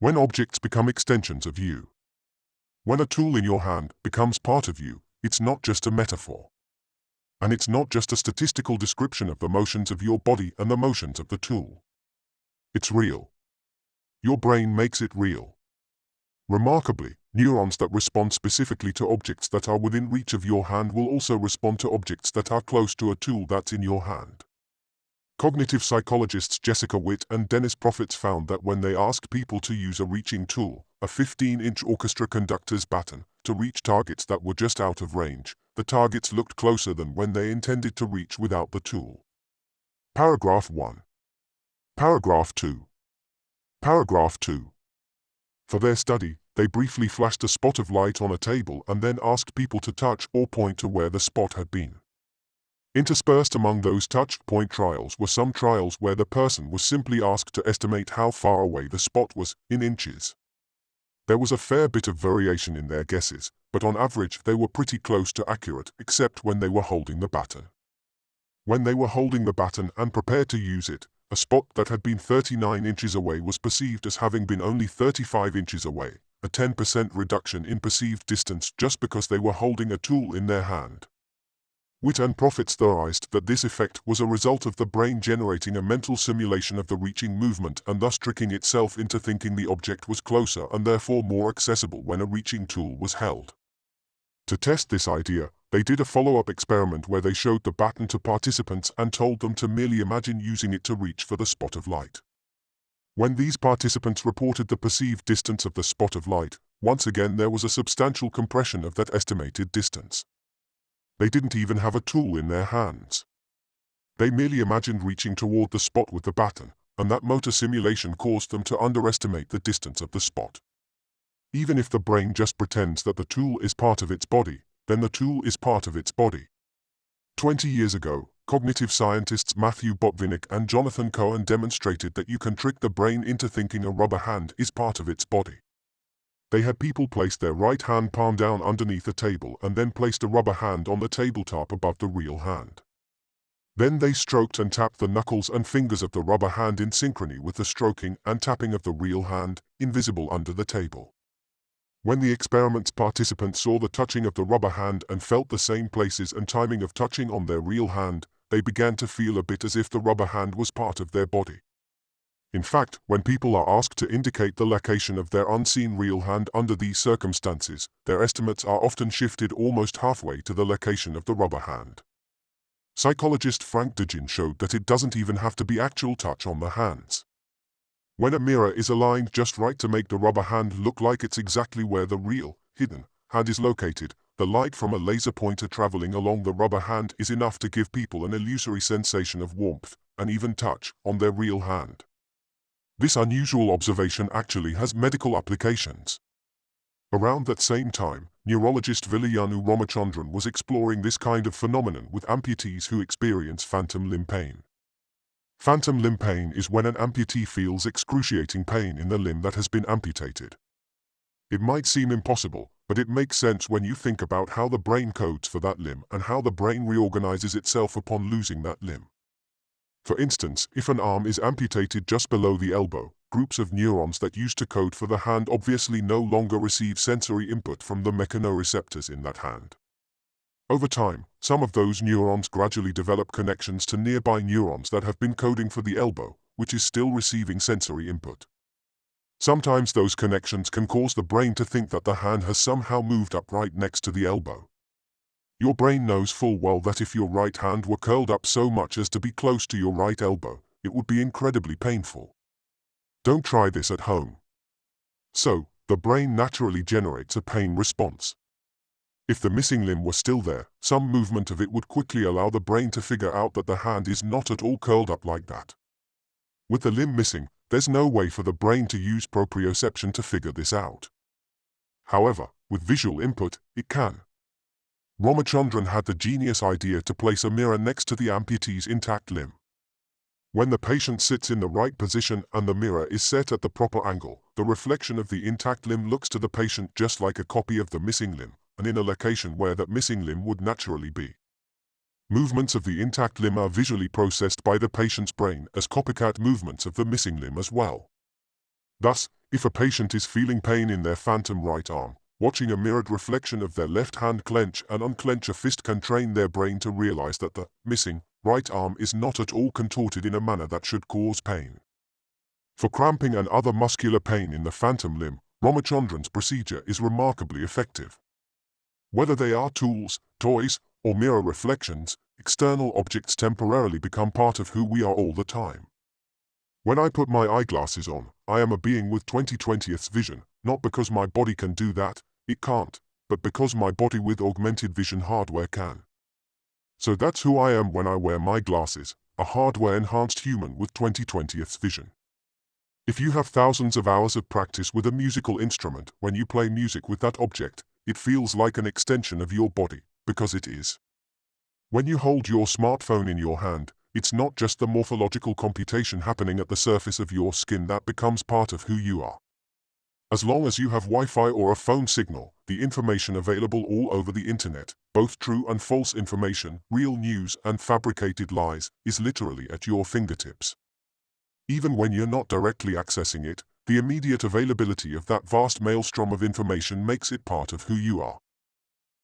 When objects become extensions of you. When a tool in your hand becomes part of you, it's not just a metaphor. And it's not just a statistical description of the motions of your body and the motions of the tool. It's real. Your brain makes it real. Remarkably, neurons that respond specifically to objects that are within reach of your hand will also respond to objects that are close to a tool that's in your hand. Cognitive psychologists Jessica Witt and Dennis Profits found that when they asked people to use a reaching tool, a 15-inch orchestra conductor's baton, to reach targets that were just out of range, the targets looked closer than when they intended to reach without the tool. Paragraph 1. Paragraph 2. Paragraph 2. For their study, they briefly flashed a spot of light on a table and then asked people to touch or point to where the spot had been. Interspersed among those touch-point trials were some trials where the person was simply asked to estimate how far away the spot was, in inches. There was a fair bit of variation in their guesses, but on average they were pretty close to accurate, except when they were holding the baton. When they were holding the baton and prepared to use it, a spot that had been 39 inches away was perceived as having been only 35 inches away, a 10% reduction in perceived distance just because they were holding a tool in their hand. Witt and Profits theorized that this effect was a result of the brain generating a mental simulation of the reaching movement and thus tricking itself into thinking the object was closer and therefore more accessible when a reaching tool was held. To test this idea, they did a follow-up experiment where they showed the baton to participants and told them to merely imagine using it to reach for the spot of light. When these participants reported the perceived distance of the spot of light, once again there was a substantial compression of that estimated distance. They didn't even have a tool in their hands. They merely imagined reaching toward the spot with the baton, and that motor simulation caused them to underestimate the distance of the spot. Even if the brain just pretends that the tool is part of its body, then the tool is part of its body. 20 years ago, cognitive scientists Matthew Botvinnik and Jonathan Cohen demonstrated that you can trick the brain into thinking a rubber hand is part of its body. They had people place their right hand palm down underneath a table and then placed a rubber hand on the tabletop above the real hand. Then they stroked and tapped the knuckles and fingers of the rubber hand in synchrony with the stroking and tapping of the real hand, invisible under the table. When the experiment's participants saw the touching of the rubber hand and felt the same places and timing of touching on their real hand, they began to feel a bit as if the rubber hand was part of their body. In fact, when people are asked to indicate the location of their unseen real hand under these circumstances, their estimates are often shifted almost halfway to the location of the rubber hand. Psychologist Frank Dugin showed that it doesn't even have to be actual touch on the hands. When a mirror is aligned just right to make the rubber hand look like it's exactly where the real, hidden, hand is located, the light from a laser pointer traveling along the rubber hand is enough to give people an illusory sensation of warmth, and even touch, on their real hand. This unusual observation actually has medical applications. Around that same time, neurologist Vilayanu Ramachandran was exploring this kind of phenomenon with amputees who experience phantom limb pain. Phantom limb pain is when an amputee feels excruciating pain in the limb that has been amputated. It might seem impossible, but it makes sense when you think about how the brain codes for that limb and how the brain reorganizes itself upon losing that limb. For instance, if an arm is amputated just below the elbow, groups of neurons that used to code for the hand obviously no longer receive sensory input from the mechanoreceptors in that hand. Over time, some of those neurons gradually develop connections to nearby neurons that have been coding for the elbow, which is still receiving sensory input. Sometimes those connections can cause the brain to think that the hand has somehow moved up right next to the elbow. Your brain knows full well that if your right hand were curled up so much as to be close to your right elbow, it would be incredibly painful. Don't try this at home. So, the brain naturally generates a pain response. If the missing limb were still there, some movement of it would quickly allow the brain to figure out that the hand is not at all curled up like that. With the limb missing, there's no way for the brain to use proprioception to figure this out. However, with visual input, it can. Ramachandran had the genius idea to place a mirror next to the amputee's intact limb. When the patient sits in the right position and the mirror is set at the proper angle, the reflection of the intact limb looks to the patient just like a copy of the missing limb, and in a location where that missing limb would naturally be. Movements of the intact limb are visually processed by the patient's brain as copycat movements of the missing limb as well. Thus, if a patient is feeling pain in their phantom right arm, watching a mirrored reflection of their left hand clench and unclench a fist can train their brain to realize that the missing right arm is not at all contorted in a manner that should cause pain. For cramping and other muscular pain in the phantom limb, Ramachandran's procedure is remarkably effective. Whether they are tools, toys, or mirror reflections, external objects temporarily become part of who we are all the time. When I put my eyeglasses on, I am a being with 20/20th vision, not because my body can do that, it can't, but because my body with augmented vision hardware can. So that's who I am when I wear my glasses, a hardware-enhanced human with 20/20th vision. If you have thousands of hours of practice with a musical instrument, when you play music with that object, it feels like an extension of your body, because it is. When you hold your smartphone in your hand, it's not just the morphological computation happening at the surface of your skin that becomes part of who you are. As long as you have Wi-Fi or a phone signal, the information available all over the internet, both true and false information, real news and fabricated lies, is literally at your fingertips. Even when you're not directly accessing it, the immediate availability of that vast maelstrom of information makes it part of who you are.